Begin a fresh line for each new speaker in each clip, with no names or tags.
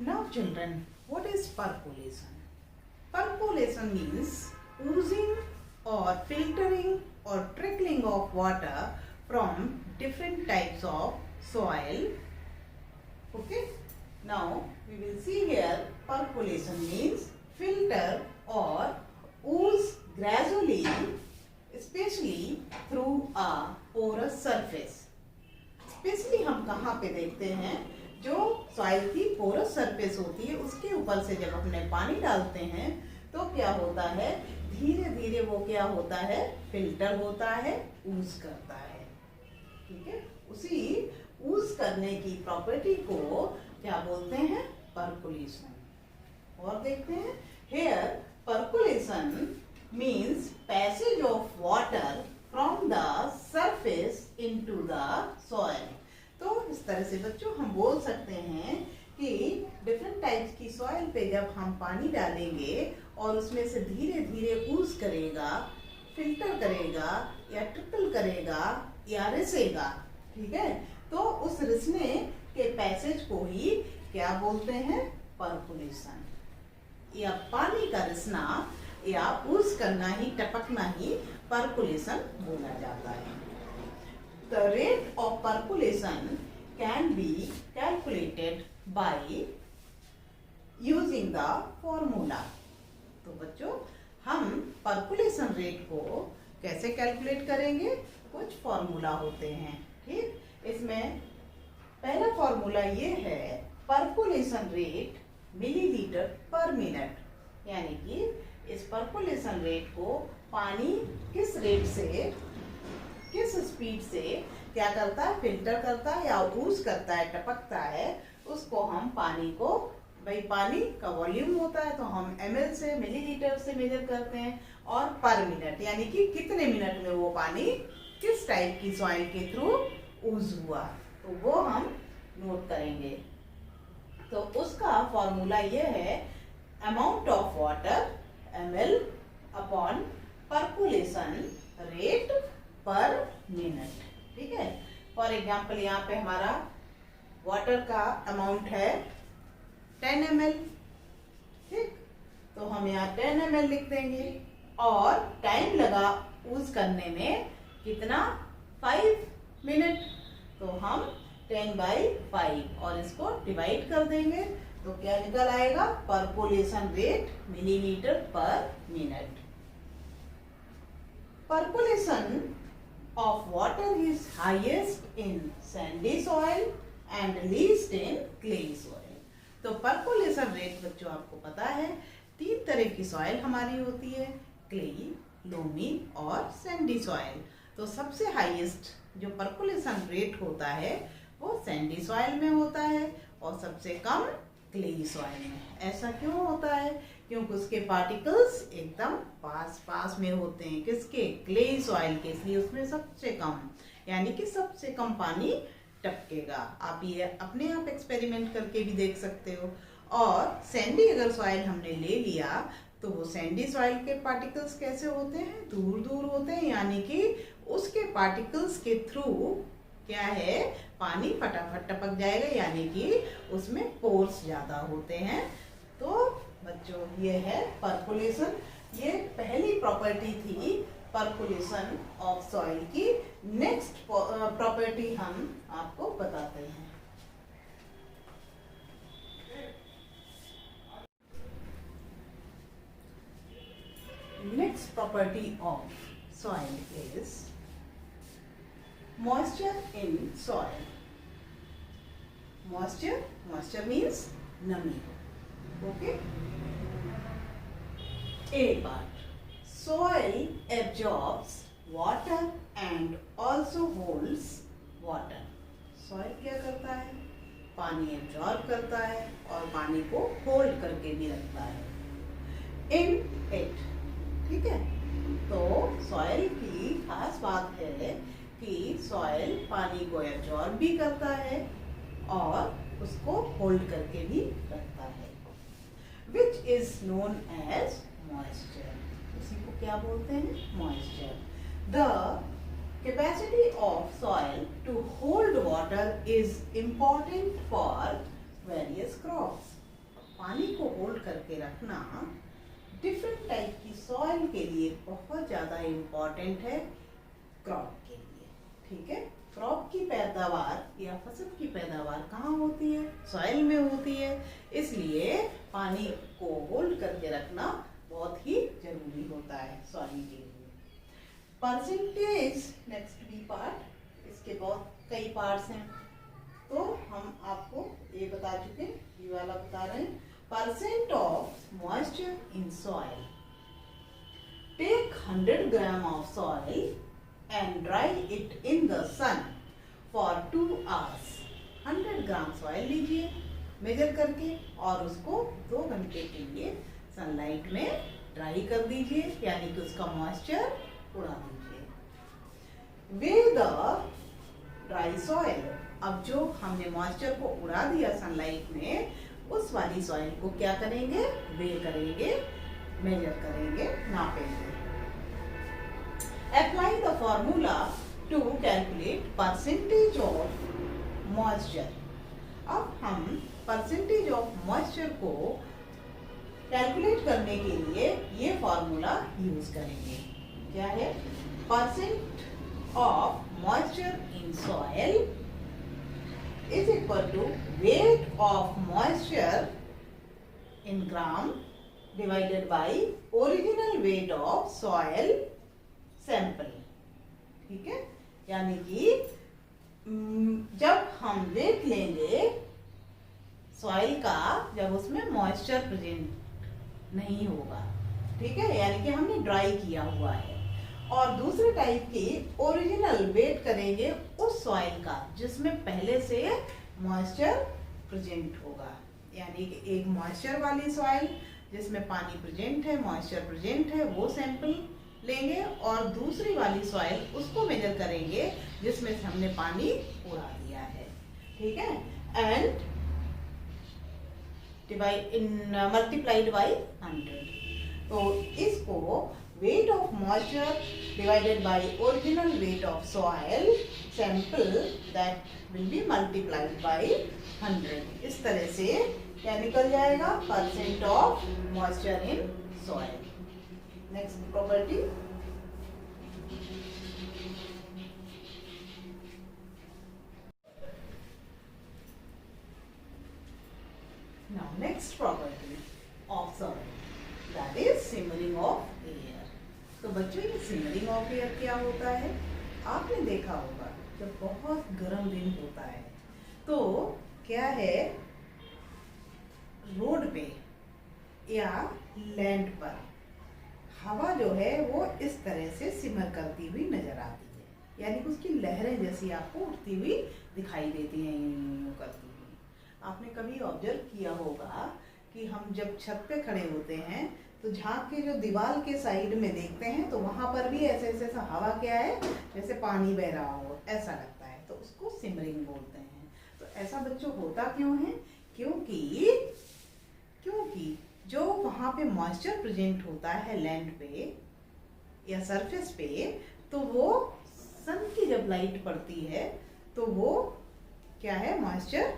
Now children, what is percolation? Percolation means oozing or filtering or trickling of water from different types of soil. Okay. Now we will see here percolation means filter or ooze gradually, especially through a porous surface. Specially हम कहाँ पे देखते हैं, जो soil की porous surface होती है उसके ऊपर से जब अपने पानी डालते हैं तो क्या होता है, धीरे धीरे वो क्या होता है, फिल्टर होता है, ऊज करता है. ठीक है, उसी ऊज करने की प्रॉपर्टी को क्या बोलते हैं, परकुलेशन. और देखते हैं, here percolation means passage of water from the surface into the soil. तो इस तरह से बच्चों हम बोल सकते हैं कि डिफरेंट टाइप्स की सॉइल पे जब हम पानी डालेंगे और उसमें से धीरे धीरे ऊज करेगा, फिल्टर करेगा या ट्रिकल करेगा या रिसेगा. ठीक है, तो उस रिसने के पैसेज को ही क्या बोलते हैं, परकुलेशन. या पानी का रिसना या ऊज करना ही, टपकना ही परकुलेशन बोला जाता है. The rate of percolation can be calculated by using the formula. तो बच्चों हम परकुलेशन रेट को कैसे कैलकुलेट करेंगे, कुछ फॉर्मूला होते हैं. ठीक, इसमें पहला फॉर्मूला ये है, परकुलेशन रेट मिलीलीटर पर मिनट. यानी कि इस परकुलेशन रेट को पानी किस रेट से, किस स्पीड से क्या करता है, फिल्टर करता है या ऊज करता है, टपकता है, उसको हम पानी को, भाई पानी का वॉल्यूम होता है तो हम ml से, मिलीलीटर से मेजर करते हैं, और पर मिनट यानी कि कितने मिनट में वो पानी किस टाइप की सॉइल के थ्रू ऊज हुआ, तो वो हम नोट करेंगे. तो उसका फॉर्मूला ये है, amount of water ml upon percolation rate पर मिनट. ठीक है, फॉर एग्जाम्पल यहाँ पे हमारा वाटर का अमाउंट है 10 ml. ठीक, तो हम यहाँ 10 ml लिख देंगे और टाइम लगा यूज करने में कितना, 5 मिनट. तो हम 10/5 और इसको डिवाइड कर देंगे तो क्या निकल आएगा, परकुलेशन रेट मिलीलीटर पर minute. Percolation of water is highest in sandy soil and least in clay soil. तो परकुलेशन रेट बच्चों आपको पता है, 3 तरह की सॉइल हमारी होती है, क्लेई, लोमी और सैंडी सॉइल. तो सबसे हाईएस्ट जो परकुलेशन रेट होता है वो सैंडी सॉइल में होता है और सबसे कम क्लेई सॉइल में. ऐसा क्यों होता है, क्योंकि उसके पार्टिकल्स एकदम पास पास में होते हैं, किसके, क्लेई सॉइल के, इसलिए उसमें सबसे कम, यानी कि सबसे कम पानी टपकेगा. आप ये अपने आप एक्सपेरिमेंट करके भी देख सकते हो. और सैंडी अगर सॉइल हमने ले लिया तो वो सैंडी सॉइल के पार्टिकल्स कैसे होते हैं, दूर दूर होते हैं, यानी कि उसके पार्टिकल्स के थ्रू क्या है, पानी फटाफट टपक जाएगा, यानी कि उसमें पोर्स ज्यादा होते हैं. तो बच्चों ये है परकुलेशन. ये पहली प्रॉपर्टी थी परकुलेशन ऑफ सॉइल की. नेक्स्ट प्रॉपर्टी हम आपको बताते हैं. Next property of soil is moisture in soil. Moisture means nami. Okay. A part. Soil absorbs water and also holds water. Soil क्या करता है, पानी एब्जॉर्ब करता है और पानी को होल्ड करके भी रखता है. In it. ठीक है, तो सॉइल की खास बात है कि सॉइल पानी को एब्जॉर्ब भी करता है और उसको होल्ड करके भी रखता है. Which is known as moisture. उसी को क्या बोलते हैं, moisture. The capacity of soil to hold water is important for various crops. पानी को होल्ड करके रखना डिफरेंट टाइप की सॉइल के लिए बहुत ज़्यादा इम्पॉर्टेंट है क्रॉप के लिए। ठीक है, क्रॉप की पैदावार या फसल की पैदावार कहाँ होती है? सॉइल में होती है। इसलिए पानी को होल्ड करके रखना बहुत ही जरूरी होता है सॉइल के लिए। परसेंटेज नेक्स्ट बी पार्ट, इसके बहुत कई पार्ट्स हैं, तो हम आपको ये बता चुके, ये वाला बता रहे हैं। Percent of moisture in soil, take 100 gram of soil and dry it in the sun for 2 hours। 100 gram soil लीजिए मेजर करके और उसको 2 घंटे के लिए सनलाइट में ड्राई कर दीजिए, यानी कि उसका मॉइस्चर उड़ा दीजिए। वे द ड्राई सॉइल, अब जो हमने मॉइस्चर को उड़ा दिया सनलाइट में, उस वाली सॉइल को क्या करेंगे? वे करेंगे, मेजर करेंगे, नापेंगे। Apply the formula to calculate percentage of moisture। अब हम percentage of moisture को कैलकुलेट करने के लिए ये फॉर्मूला यूज करेंगे। क्या है? Percent of moisture in soil is equal to weight of moisture in gram divided by original weight of soil sample. ठीक है, यानी कि जब हम वेट लेंगे सॉइल का, जब उसमें मॉइस्चर प्रेजेंट नहीं होगा, ठीक है, यानी कि हमने ड्राई किया हुआ है, और दूसरे टाइप की ओरिजिनल वेट करेंगे उस सॉइल का जिसमें पहले से मॉइस्चर प्रेजेंट होगा। यानी कि एक मॉइस्चर वाली सॉइल जिसमें पानी प्रेजेंट है, मॉइस्चर प्रेजेंट है, वो सैंपल लेंगे, और दूसरी वाली सॉइल उसको मेजर करेंगे जिसमें से हमने पानी उड़ा दिया है। ठीक है, and divide in multiplied by 100। तो इसको wait of moisture divided by original weight of soil sample that will be multiplied by 100। इस तरह से क्या निकल जाएगा? Percent of moisture in soil. Next property, now next property of soil, that is simmering of air। तो बच्चों, ये simmering of air क्या होता है? आपने देखा होगा जब बहुत गर्म दिन होता है तो क्या है, रोड पे या लैंड पर हवा जो है वो इस तरह से सिमर करती हुई नजर आती है, यानी कि उसकी लहरें जैसी आपको उठती हुई दिखाई देती हैं, यूं करती हुई। आपने कभी ऑब्जर्व किया होगा कि हम जब छत पे खड़े होते हैं तो झांक के जो दीवार के साइड में देखते हैं तो वहां पर भी ऐसे ऐसे हवा क्या है, जैसे पानी बह रहा हो, ऐसा लगता है, तो उसको सिमरिंग बोलते हैं। तो ऐसा बच्चों होता क्यों है? क्योंकि जो वहां पे मॉइस्चर प्रेजेंट होता है लैंड पे या सरफेस पे, तो वो सन की जब लाइट पड़ती है तो वो क्या है, मॉइस्चर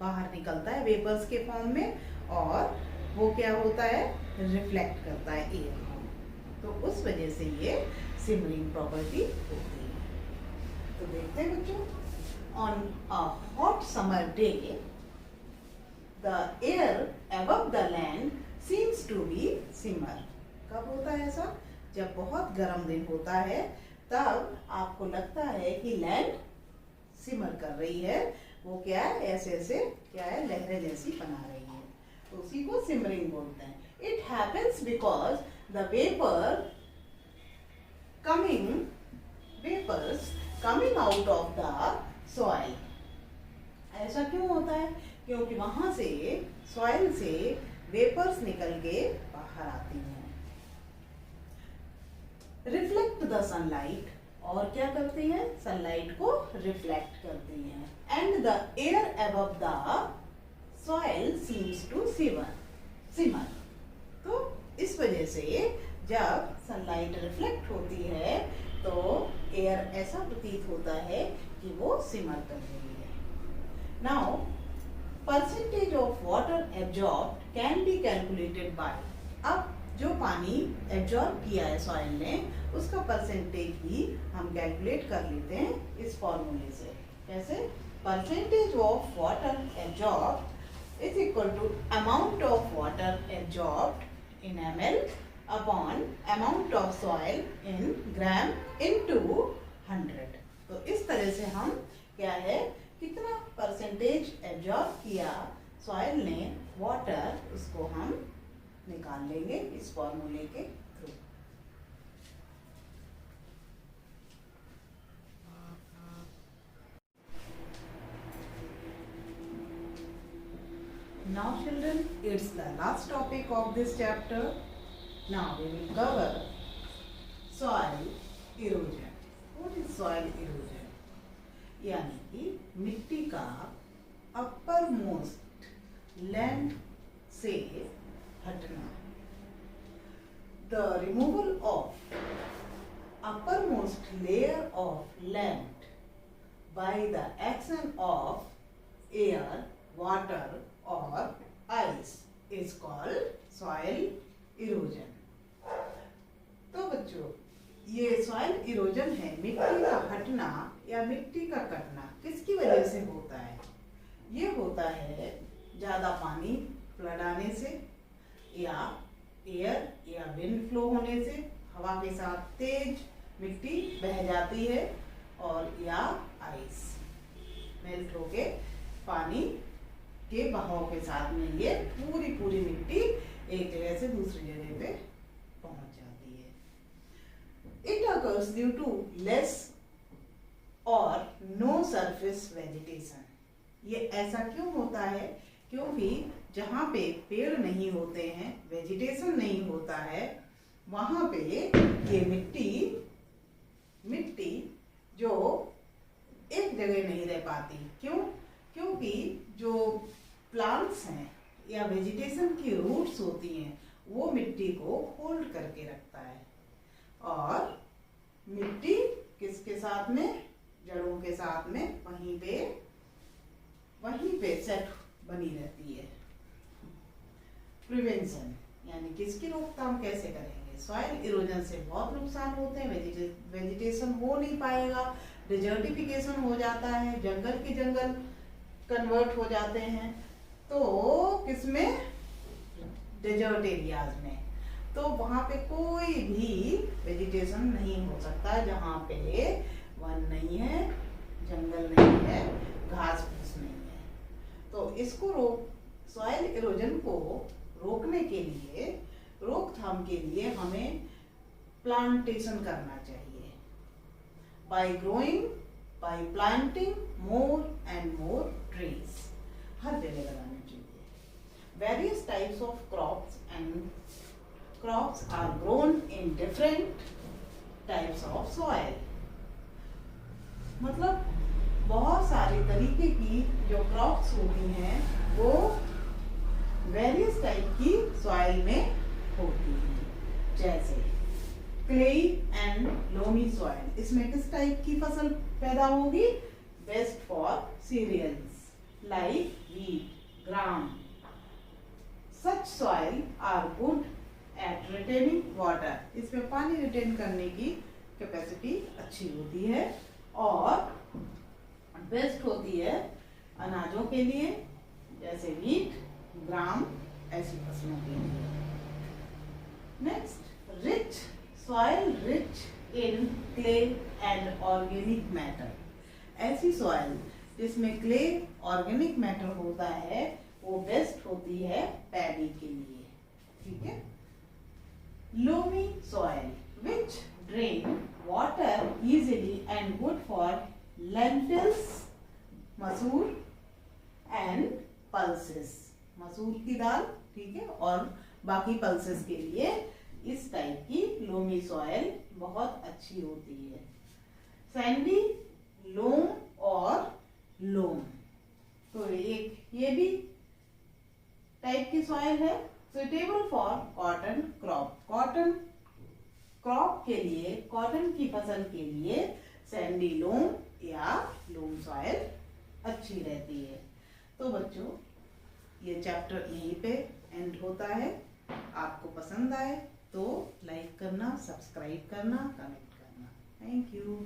बाहर निकलता है वेपर्स के फॉर्म में, और वो क्या होता है, रिफ्लेक्ट करता है एयर को। तो उस वजह से ये सिमरिंग प्रॉपर्टी होती है। तो देखते हैं बच्चों, on a hot summer day the air above the land seems to be simmer। कब होता है ऐसा? जब बहुत गर्म दिन होता है तब आपको लगता है कि लैंड सिमर कर रही है, वो क्या है, ऐसे ऐसे क्या है, लहरें जैसी बना रही है, तो उसी को सिमरिंग बोलते हैं। It happens because the vapors coming out of the soil। ऐसा क्यों होता है? क्योंकि वहां से सॉइल से वेपर्स निकल के बाहर आती हैं, रिफ्लेक्ट द सनलाइट, और क्या करती हैं, सनलाइट को रिफ्लेक्ट करती हैं, and the air above the soil seems to simmer. तो इस वजह से जब सनलाइट रिफ्लेक्ट होती है तो एयर ऐसा प्रतीत होता है कि वो सिमर कर रही है। Now percentage of water absorb can be calculated by, अब जो पानी एब्जॉर्ब किया है सॉइल ने उसका परसेंटेज भी हम कैलकुलेट कर लेते हैं इस फॉर्मूले से। कैसे? Percentage of water absorb is equal to amount of water absorb in ml upon amount of soil in gram into 100। तो इस तरह से हम क्या है, कितना परसेंटेज एब्जॉर्ब किया सॉइल ने वाटर, उसको हम निकाल लेंगे इस फॉर्मूले के through. Now children, it's the last topic of this chapter. Now we will cover soil erosion. What is soil erosion? यानी कि मिट्टी का अपर मोस्ट लैंड से हटना। The removal of uppermost layer of land by the action of air, water or ice is called soil erosion. तो बच्चों, ये soil erosion है, मिट्टी का हटना या मिट्टी का कटना किसकी वजह से होता है? ये होता है ज्यादा पानी फ्लड आने से, या एयर या विंड फ्लो होने से, हवा के साथ तेज मिट्टी बह जाती है, और या आइस मेल्ट होके पानी के बहाव के साथ में ये पूरी मिट्टी एक जगह से दूसरी जगह पे पहुंच जाती है। It occurs due to less और नो सरफेस वेजिटेशन। ये ऐसा क्यों होता है? क्योंकि जहाँ पे पेड़ नहीं होते हैं, वेजिटेशन नहीं होता है, वहां पे ये मिट्टी जो एक जगह नहीं रह पाती। क्यों? क्योंकि जो प्लांट्स हैं या वेजिटेशन की रूट्स होती हैं वो मिट्टी को होल्ड करके रखता है, और मिट्टी किसके साथ में? जड़ों के साथ में वहीं पे सेट बनी रहती है। प्रिवेंशन यानी किसकी रोकथाम कैसे करेंगे? सॉइल इरोजन से बहुत नुकसान होते हैं, वेजिटेशन हो नहीं पाएगा, डिजर्टिफिकेशन हो जाता है, जंगल के जंगल कन्वर्ट हो जाते हैं। तो किसमें? डेजर्ट एरियाज में। तो वहां पे कोई भी वेजिटेशन नहीं हो सकता जहां पे वन नहीं है, जंगल नहीं है, घास फूस नहीं है। तो इसको सॉइल इरोजन को रोकने के लिए, रोकथाम के लिए हमें प्लांटेशन करना चाहिए। By planting more and more trees, हर जगह लगाने चाहिए। Various types of crops are grown in different types of soil. मतलब बहुत सारे तरीके की जो क्रॉप्स होती हैं वो वेरियस टाइप की सॉइल में होती हैं। जैसे क्लेई एंड लोमी सॉइल, इसमें किस टाइप की फसल पैदा होगी? Best for cereals like wheat, gram. Such soil are good at retaining water. इसमें पानी रिटेन करने की कैपेसिटी अच्छी होती है, और बेस्ट होती है अनाजों के लिए, जैसे wheat, gram, ऐसी फसलों के लिए। Next, rich soil rich in clay and organic matter. ऐसी सॉइल जिसमें क्ले ऑर्गेनिक मैटर होता है वो बेस्ट होती है पैडी के लिए। ठीक है। Loamy soil which drain water easily and good for lentils, मसूर एंड पल्सेस। मसूर की दाल, ठीक है, और बाकी पल्सेस के लिए इस टाइप की लोमी सॉइल बहुत अच्छी होती है। सैंडी, लोम और लोम, तो एक ये भी टाइप की सॉइल है। Suitable for cotton crop. Cotton crop के लिए, कॉटन की फसल के लिए सैंडी लोम या लोम सॉइल अच्छी रहती है। तो बच्चों, ये चैप्टर यहीं पे एंड होता है। आपको पसंद आए तो लाइक करना, सब्सक्राइब करना, कमेंट करना। Thank you.